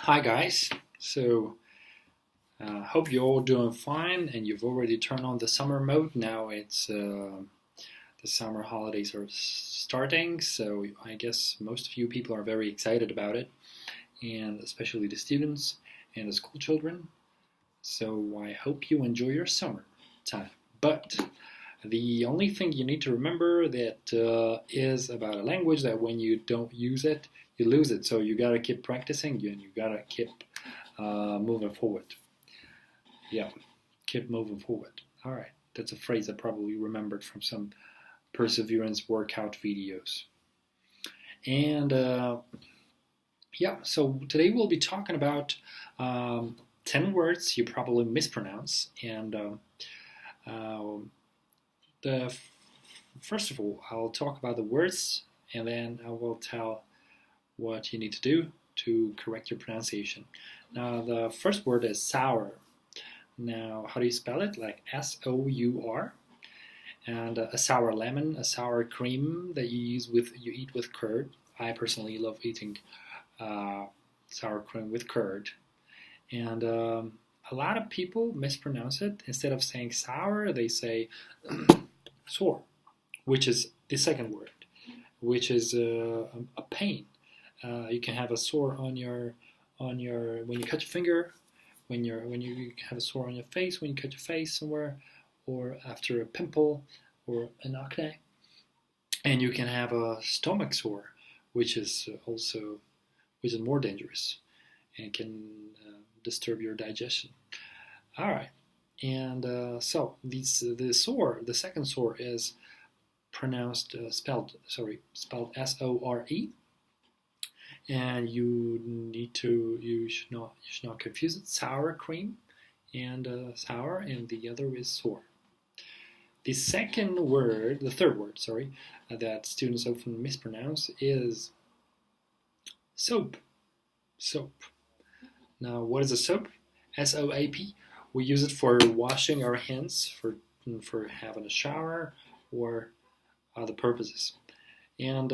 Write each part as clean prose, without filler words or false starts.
Hi guys. Hope you're all doing fine and you've already turned on the summer mode. Now it's the summer holidays are starting, so I guess most of you people are very excited about it, and especially the students and the school children. So I hope you enjoy your summer time. But the only thing you need to remember that is about a language that when you don't use it, you lose it. So you gotta keep practicing and you gotta keep moving forward. Yeah, keep moving forward. All right, that's a phrase I probably remembered from some perseverance workout videos. And yeah, so today we'll be talking about 10 words you probably mispronounce. And uh, the first of all, I'll talk about the words, and then I will tell what you need to do to correct your pronunciation. Now, the first word is sour. Now, how do you spell it? Like S-O-U-R. And a sour lemon, a sour cream that you eat with curd. I personally love eating sour cream with curd. And a lot of people mispronounce it. Instead of saying sour, they say sore, which is the second word, which is a pain. You can have a sore on your when you cut your finger, when you have a sore on your face when you cut your face somewhere, or after a pimple or an acne, and you can have a stomach sore, which is more dangerous and can disturb your digestion. All right, and so the second sore is spelled SORE, and you should not confuse it. Sour cream and sour, and the other is sore. The third word, that students often mispronounce is soap. Soap. Now, what is a soap? SOAP. We use it for washing our hands, for having a shower, or other purposes. And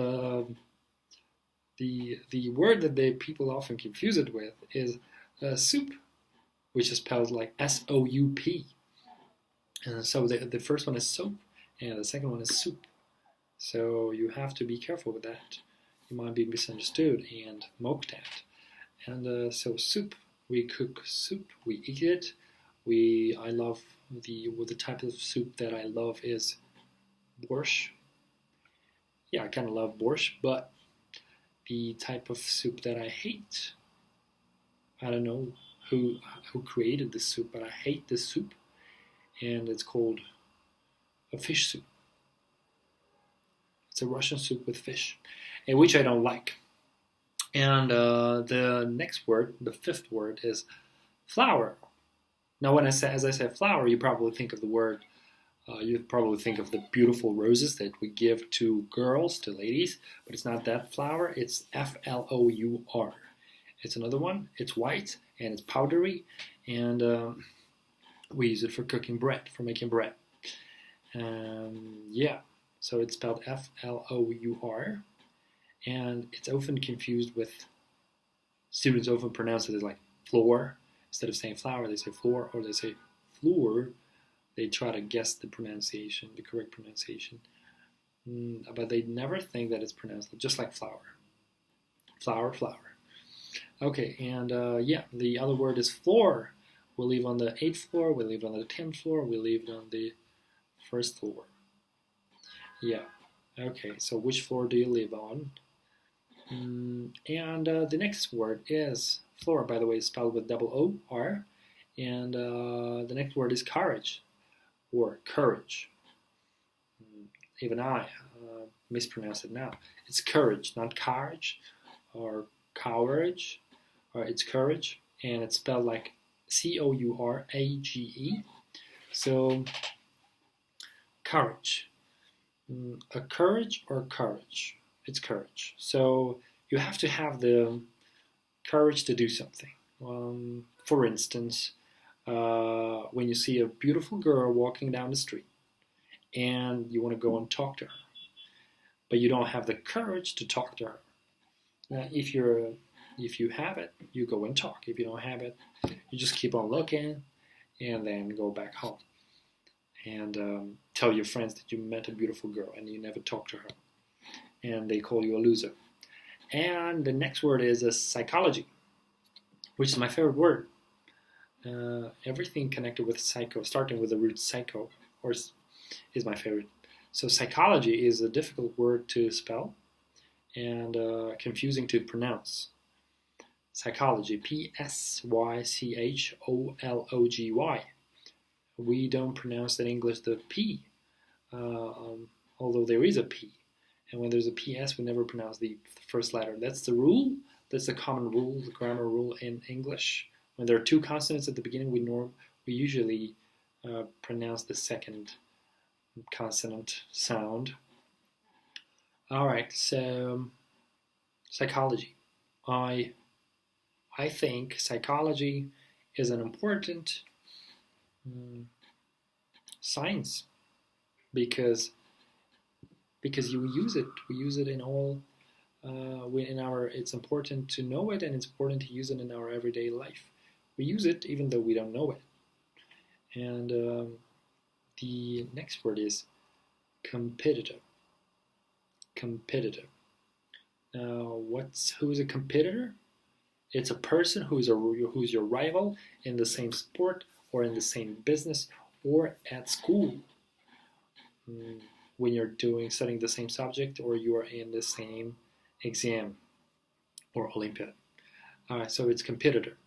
the word that people often confuse it with is soup, which is spelled like S-O-U-P. And so the first one is soap, and the second one is soup. So you have to be careful with that. You might be misunderstood and mocked at. And so soup, we cook soup, we eat it. I love the type of soup that I love is borscht. Yeah, I kind of love borscht, but the type of soup that I hate, I don't know who created this soup, but I hate this soup, and it's called a fish soup. It's a Russian soup with fish, and which I don't like. And the next word, the fifth word, is flower. Now, as I say flower, you probably think of the word. You probably think of the beautiful roses that we give to girls, to ladies, but it's not that flower. It's Flour. It's another one. It's white and it's powdery, and we use it for cooking bread, for making bread. Yeah, so it's spelled Flour, and it's often confused with, students often pronounce it as like floor. Instead of saying flour, they say floor, or they say floor. They try to guess the pronunciation, the correct pronunciation. But they never think that it's pronounced just like flour. Flour. Okay, and yeah, the other word is floor. We live on the 8th floor, we live on the 10th floor, we live on the 1st floor. Yeah, okay, so which floor do you live on? And the next word is floor, by the way, spelled with double O-R. And the next word is courage, or courage. Even I mispronounce it now. It's courage, not courage, or courage, or it's courage, and it's spelled like C-O-U-R-A-G-E. So, courage. A courage or courage? It's courage. So, you have to have the courage to do something. For instance, when you see a beautiful girl walking down the street and you want to go and talk to her, but you don't have the courage to talk to her. If you're If you have it, you go and talk. If you don't have it, you just keep on looking and then go back home. And tell your friends that you met a beautiful girl and you never talked to her. And they call you a loser. And the next word is psychology, which is my favorite word. Everything connected with psycho, starting with the root psycho, is my favorite. So psychology is a difficult word to spell and confusing to pronounce. Psychology, P-S-Y-C-H-O-L-O-G-Y. We don't pronounce in English the P, although there is a P. And when there's a PS, we never pronounce the first letter. That's the rule. That's the common rule, the grammar rule in English. When there are two consonants at the beginning, we usually pronounce the second consonant sound. All right, so psychology. I think psychology is an important science because you use it. We use it in all. It's important to know it, and it's important to use it in our everyday life. We use it even though we don't know it. And the next word is competitive. Competitive. Now, who is a competitor? It's a person who's your rival in the same sport or in the same business or at school. When you're studying the same subject or you are in the same exam or Olympiad. So it's competitor.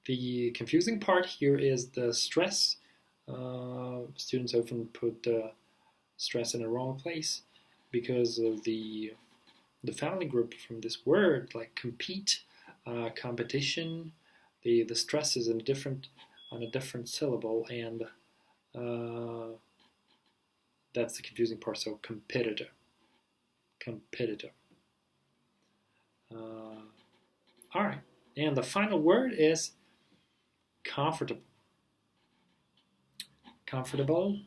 The confusing part here is the stress. Students often put stress in the wrong place because of the family group from this word, like compete, competition. The stress is on a different syllable, and that's the confusing part. So competitor. All right, and the final word is comfortable. Comfortable.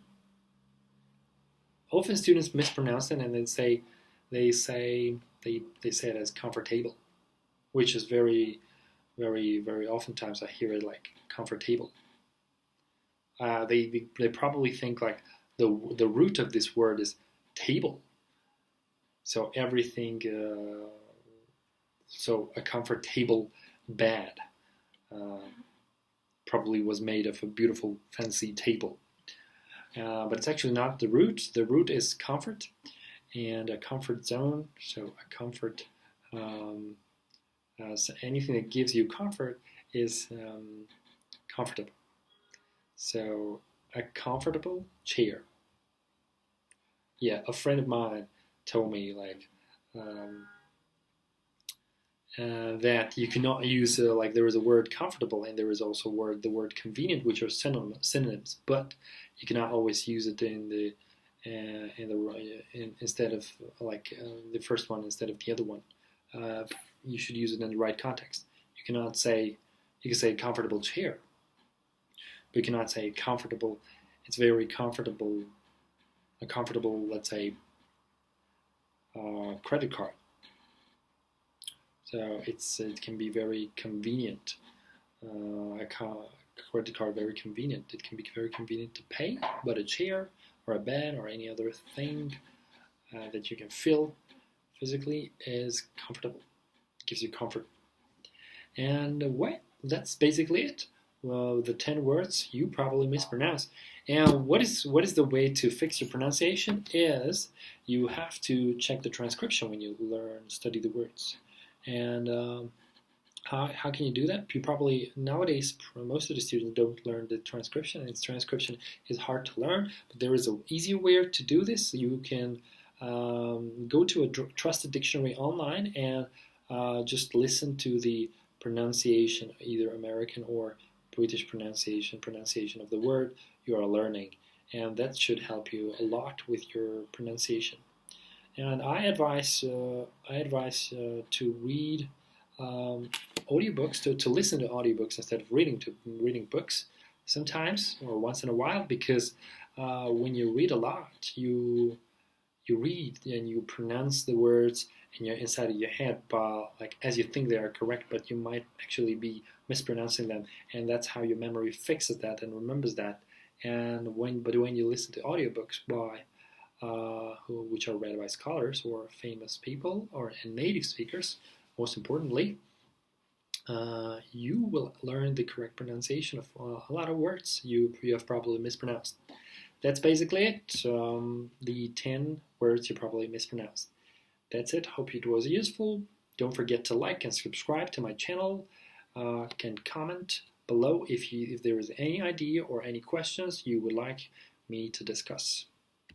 Often students mispronounce it and then they say it as comfortable, which is very, very, very oftentimes I hear it like comfortable. They probably think like the root of this word is table. So everything. So a comfortable bed probably was made of a beautiful fancy table. But it's actually not the root. The root is comfort and a comfort zone. So a comfort, so anything that gives you comfort is comfortable. So a comfortable chair. Yeah, a friend of mine told me like that you cannot use like there is a word comfortable and there is also the word convenient, which are synonyms, but you cannot always use it instead of like the first one instead of the other one. You should use it in the right context. You can say comfortable chair, but you cannot say comfortable. It's very comfortable. A comfortable, let's say, credit card. So it can be very convenient. A credit card very convenient. It can be very convenient to pay, but a chair or a bed or any other thing that you can feel physically is comfortable. It gives you comfort. And that's basically it. Well, the 10 words you probably mispronounce. And what is the way to fix your pronunciation is you have to check the transcription when you study the words. And how can you do that? You probably, nowadays, most of the students don't learn the transcription, and transcription is hard to learn, but there is an easier way to do this. You can go to a trusted dictionary online and just listen to the pronunciation, either American or British pronunciation of the word you are learning, and that should help you a lot with your pronunciation. And I advise to read audiobooks, to listen to audiobooks instead of reading books sometimes or once in a while, because when you read a lot, you read and you pronounce the words inside of your head, like as you think they are correct, but you might actually be mispronouncing them, and that's how your memory fixes that and remembers that. And when you listen to audiobooks which are read by scholars or famous people or native speakers, most importantly, you will learn the correct pronunciation of a lot of words you have probably mispronounced. That's basically it. The 10 words you probably mispronounced. That's it. Hope it was useful. Don't forget to like and subscribe to my channel. Can comment below if there is any idea or any questions you would like me to discuss.